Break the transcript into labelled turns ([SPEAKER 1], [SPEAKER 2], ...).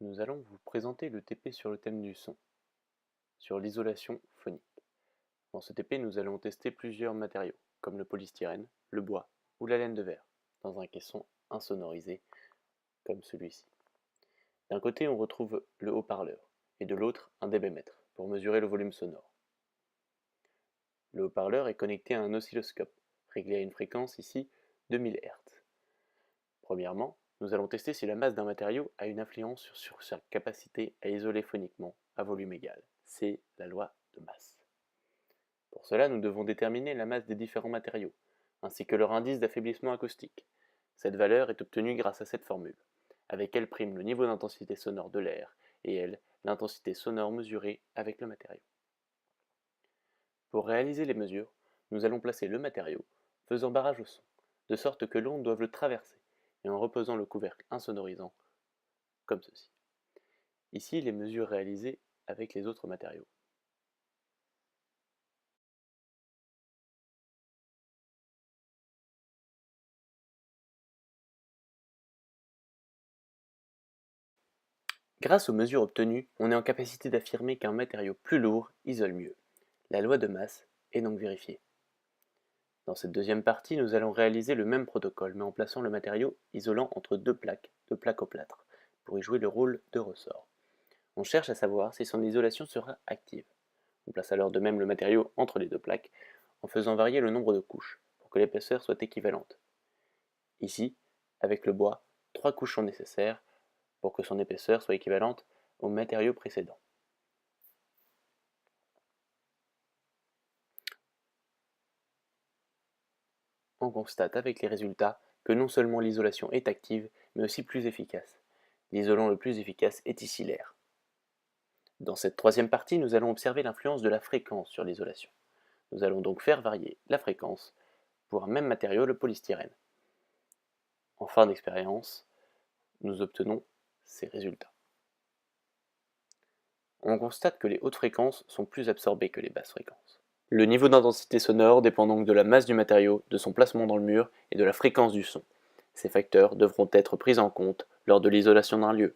[SPEAKER 1] Nous allons vous présenter le TP sur le thème du son, sur l'isolation phonique. Dans ce TP, nous allons tester plusieurs matériaux, comme le polystyrène, le bois ou la laine de verre, dans un caisson insonorisé, comme celui-ci. D'un côté, on retrouve le haut-parleur, et de l'autre, un dBmètre, pour mesurer le volume sonore. Le haut-parleur est connecté à un oscilloscope, réglé à une fréquence ici de 1000 Hz. Premièrement, nous allons tester si la masse d'un matériau a une influence sur sa capacité à isoler phoniquement à volume égal. C'est la loi de masse. Pour cela, nous devons déterminer la masse des différents matériaux, ainsi que leur indice d'affaiblissement acoustique. Cette valeur est obtenue grâce à cette formule. Avec elle prime le niveau d'intensité sonore de l'air, et elle, l'intensité sonore mesurée avec le matériau. Pour réaliser les mesures, nous allons placer le matériau, faisant barrage au son, de sorte que l'onde doive le traverser, et en reposant le couvercle insonorisant, comme ceci. Ici, les mesures réalisées avec les autres matériaux. Grâce aux mesures obtenues, on est en capacité d'affirmer qu'un matériau plus lourd isole mieux. La loi de masse est donc vérifiée. Dans cette deuxième partie, nous allons réaliser le même protocole, mais en plaçant le matériau isolant entre deux plaques au plâtre, pour y jouer le rôle de ressort. On cherche à savoir si son isolation sera active. On place alors de même le matériau entre les deux plaques, en faisant varier le nombre de couches, pour que l'épaisseur soit équivalente. Ici, avec le bois, 3 couches sont nécessaires pour que son épaisseur soit équivalente au matériau précédent. On constate avec les résultats que non seulement l'isolation est active, mais aussi plus efficace. L'isolant le plus efficace est ici l'air. Dans cette troisième partie, nous allons observer l'influence de la fréquence sur l'isolation. Nous allons donc faire varier la fréquence pour un même matériau, le polystyrène. En fin d'expérience, nous obtenons ces résultats. On constate que les hautes fréquences sont plus absorbées que les basses fréquences. Le niveau d'intensité sonore dépend donc de la masse du matériau, de son placement dans le mur et de la fréquence du son. Ces facteurs devront être pris en compte lors de l'isolation d'un lieu.